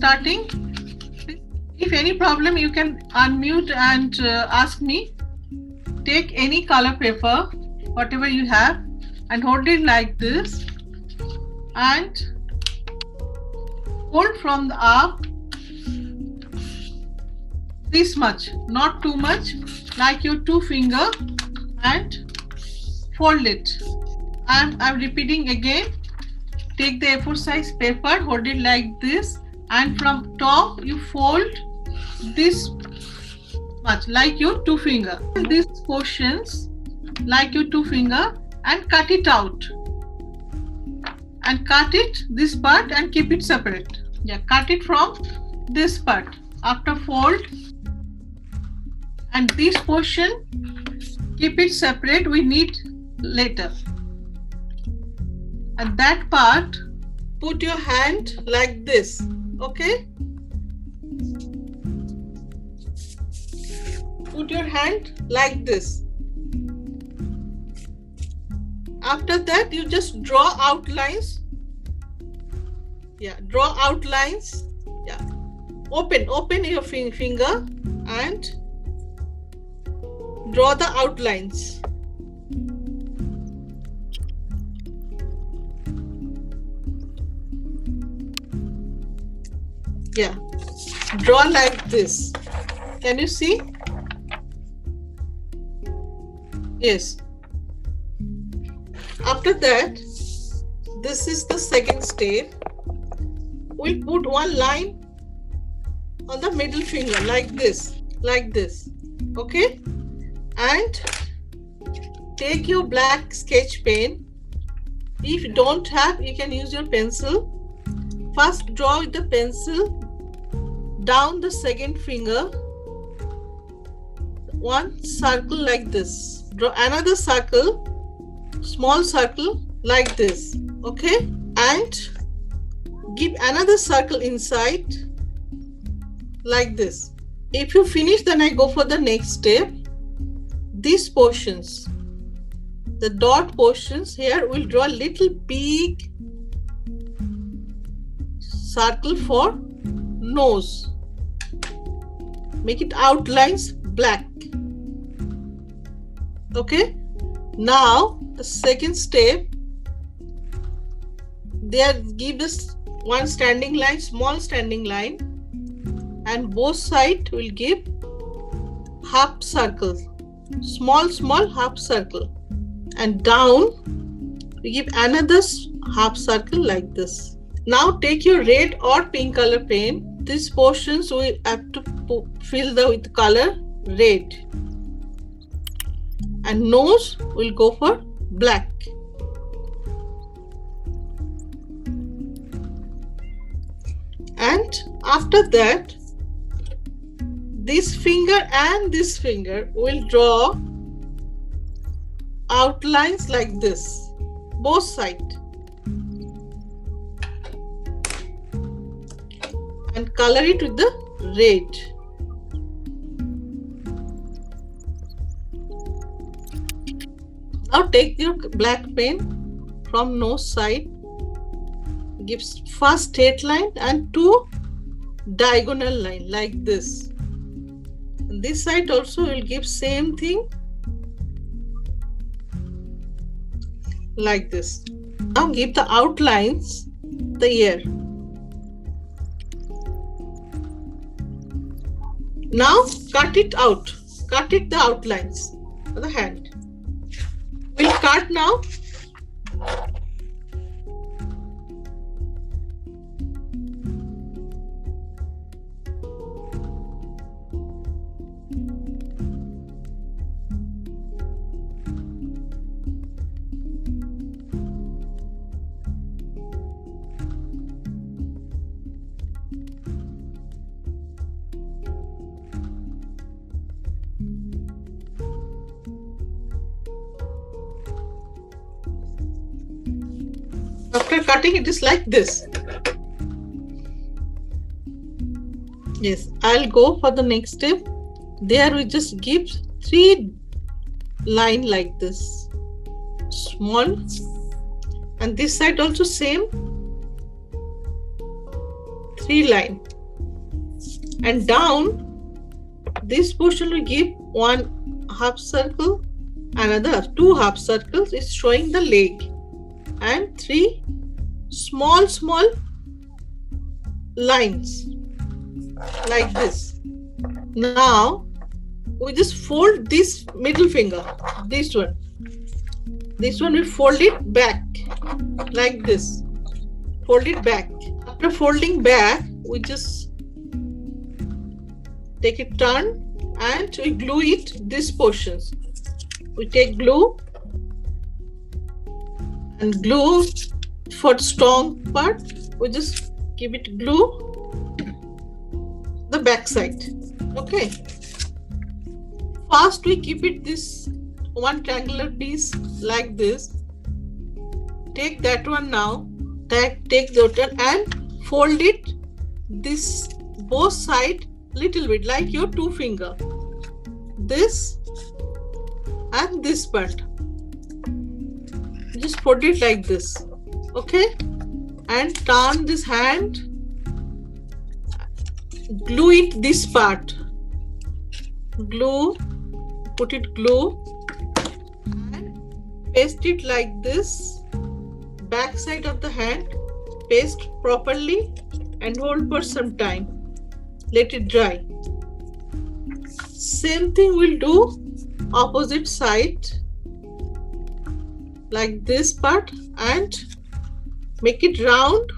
starting. If any problem, you can unmute and ask me. Take any color paper, whatever you have, and hold it like this and fold from the up this much, not too much, like your 2 finger, and fold it. And I'm repeating again. Take the A4 size paper, hold it like this, and from top you fold this much, like your 2 finger. These portions like your 2 finger and cut it out. And cut it this part and keep it separate. Yeah, cut it from this part. After fold, and this portion keep it separate, we need later. And that part, put your hand like this, okay? Put your hand like this. After that, you just draw outlines. Yeah, draw outlines. Yeah, open your finger and draw the outlines. Yeah, draw like this. Can you see? Yes. After that, this is the second step. We'll put one line on the middle finger like this, okay? And take your black sketch pen. If you don't have, you can use your pencil. First, draw with the pencil down the second finger, one circle like this. Draw another circle, small circle like this, okay? And give another circle inside like this. If you finish, then I go for the next step. These portions, the dot portions here, we'll draw a little big circle for nose. Make it outlines black. Okay. Now the second step, there give us one standing line, small standing line, and both sides will give half circle, small half circle, and down we give another half circle like this. Now take your red or pink color pen. These portions we have to fill with color red, and nose will go for black. And after that, this finger and this finger will draw outlines like this, both sides, and color it with the red. Now take your black pen from nose side, give first straight line and 2 diagonal line like this. And this side also will give same thing like this. Now give the outlines the ear. Now cut it out. Cut it the outlines for the hand. We'll cut now. After cutting, it is like this. Yes, I'll go for the next step. There we just give 3 lines like this, small, and this side also same, 3 lines. And down this portion we give one half circle, another two half circles is showing the leg, and three small lines like this. Now we just fold this middle finger, this one we fold it back like this, fold it back. After folding back, we just take a turn and we glue it these portions. We take glue and glue for the strong part, we just give it glue the back side. Okay, first we keep it this one triangular piece like this. Take that one now, take the other and fold it this both side little bit like your two finger, this and this part, just fold it like this. Okay, and turn this hand, glue it this part, glue, put it glue and paste it like this, back side of the hand, paste properly and hold for some time, let it dry. Same thing we'll do opposite side like this part, and make it round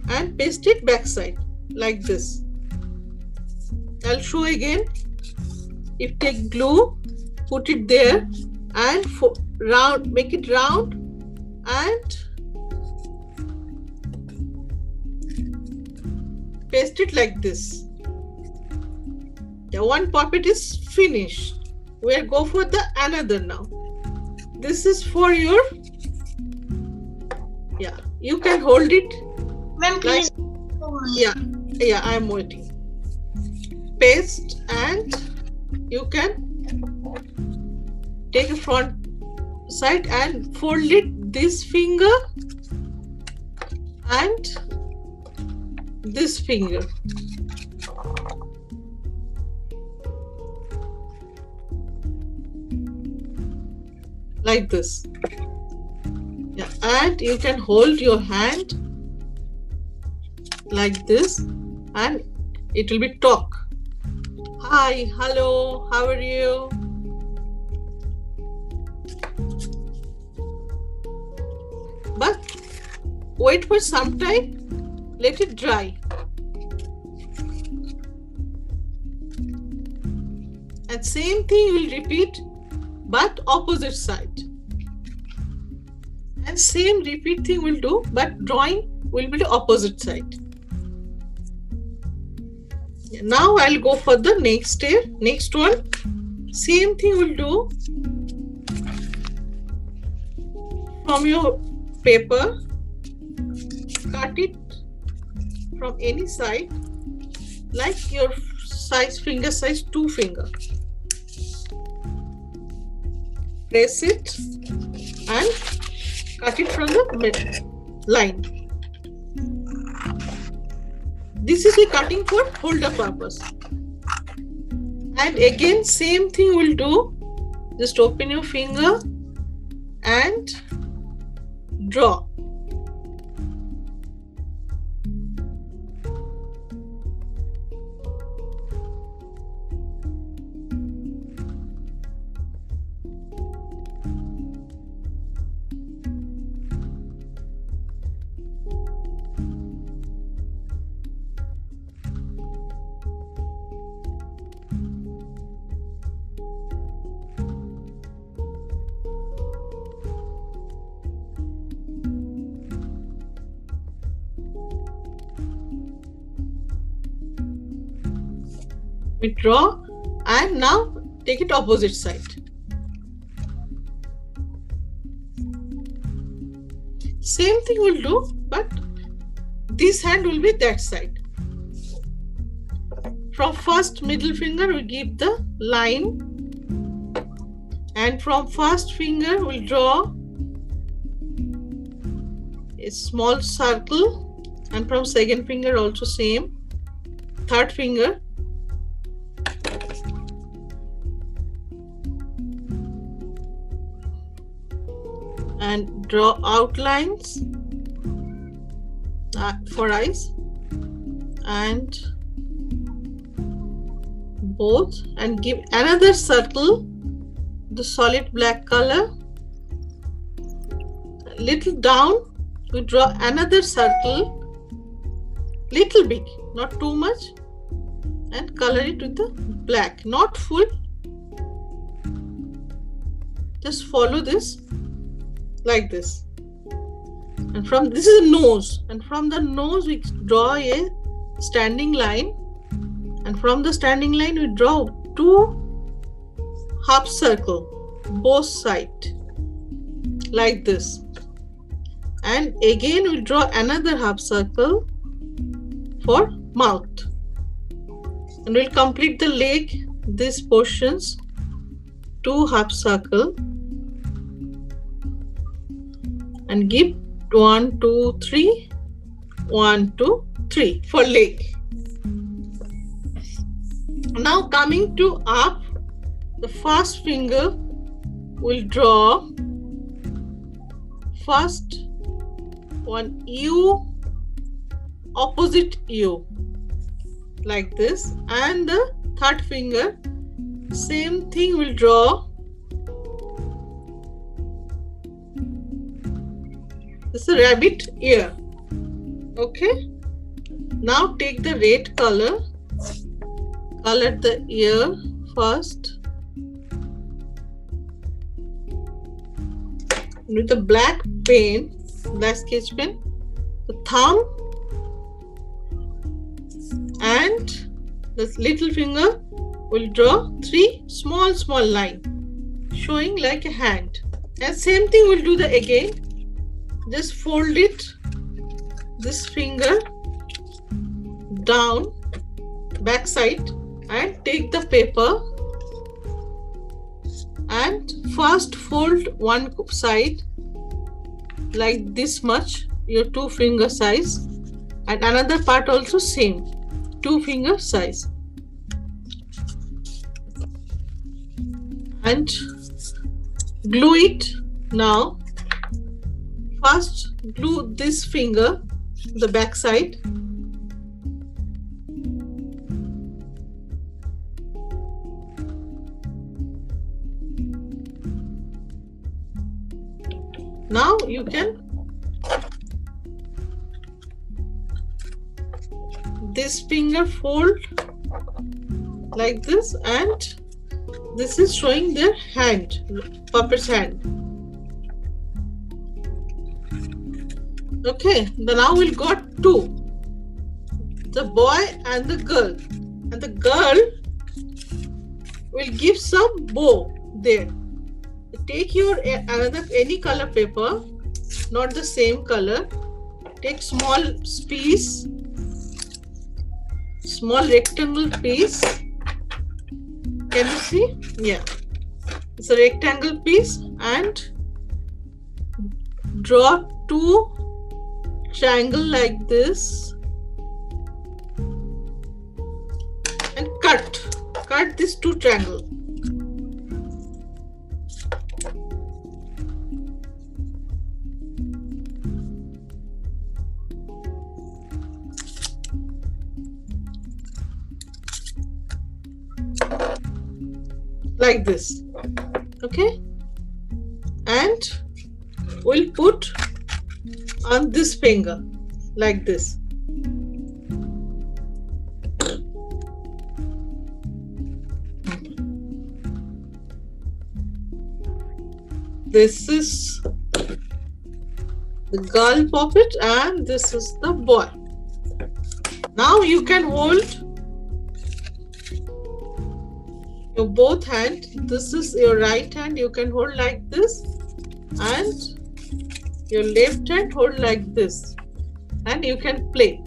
and paste it back side like this. I'll show again. If take glue, put it there and round, make it round and paste it like this. The one puppet is finished. We'll go for the another now. This is for your, yeah, you can hold it. Ma'am, please. Like, yeah, I'm waiting. Paste, and you can take a front side and fold it this finger and this finger. Like this. Yeah, and you can hold your hand like this and it will be talk. Hi, hello, how are you? But wait for some time, let it dry. And same thing you will repeat, but opposite side. And same repeat thing we'll do, but drawing will be the opposite side. Now I'll go for the next step. Next one, same thing we'll do. From your paper, cut it from any side, like your size, finger size, 2 finger. Press it and cut it from the middle line. This is a cutting for holder purpose. And again, same thing we'll do. Just open your finger and draw. We draw and now take it opposite side. Same thing we'll do, but this hand will be that side. From first middle finger we give the line, and from first finger we'll draw a small circle, and from second finger also same. third finger. And draw outlines for eyes and both, and give another circle, the solid black color. Little down, we draw another circle, little big, not too much, and color it with the black, not full. Just follow this like this. And from this is a nose, and from the nose we draw a standing line, and from the standing line we draw 2 half circle both sides like this, and again we draw another half circle for mouth, and we'll complete the leg, these portions, 2 half circle, and give 1 2 3 1 2 3 for leg. Now coming to up, the first finger will draw first one U, opposite U like this, and the third finger same thing will draw. This is a rabbit ear. Okay, now take the red color, color the ear first with the black pen, black sketch pen, the thumb and this little finger will draw 3 small line showing like a hand, and same thing we'll do the again. Just fold it, this finger down back side, and take the paper and first fold one side like this much, your 2 finger size, and another part also same 2 finger size, and glue it. Now first glue this finger, the back side, now you can this finger fold like this, and this is showing their hand, puppet's hand. Okay, then now we'll got 2, the boy and the girl, and the girl will give some bow there. Take your another any color paper, not the same color, take small piece, small rectangle piece. Can you see? Yeah, it's a rectangle piece, and draw 2 triangle like this, and cut this 2 triangle. Like this. Okay, and we'll put on this finger like this. This is the girl puppet and this is the boy. Now you can hold your both hand. This is your right hand, you can hold like this, and your left hand hold like this, and you can play.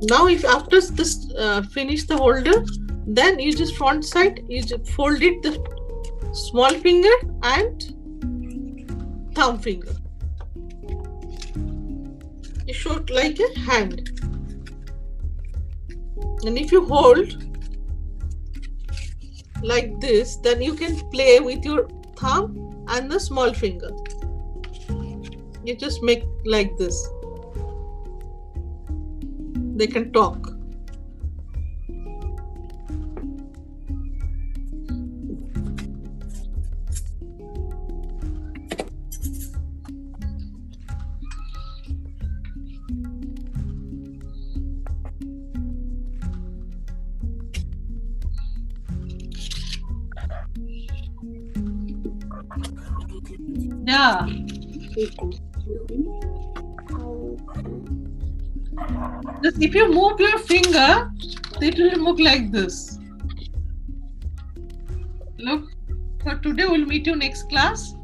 Now if after this finish the holder, then you just front side, you just fold it the small finger and thumb finger. You show it like a hand. And if you hold like this, then you can play with your thumb and the small finger. You just make like this. They can talk. Yeah. Just if you move your finger, it will move like this. Look, for today we'll meet you next class.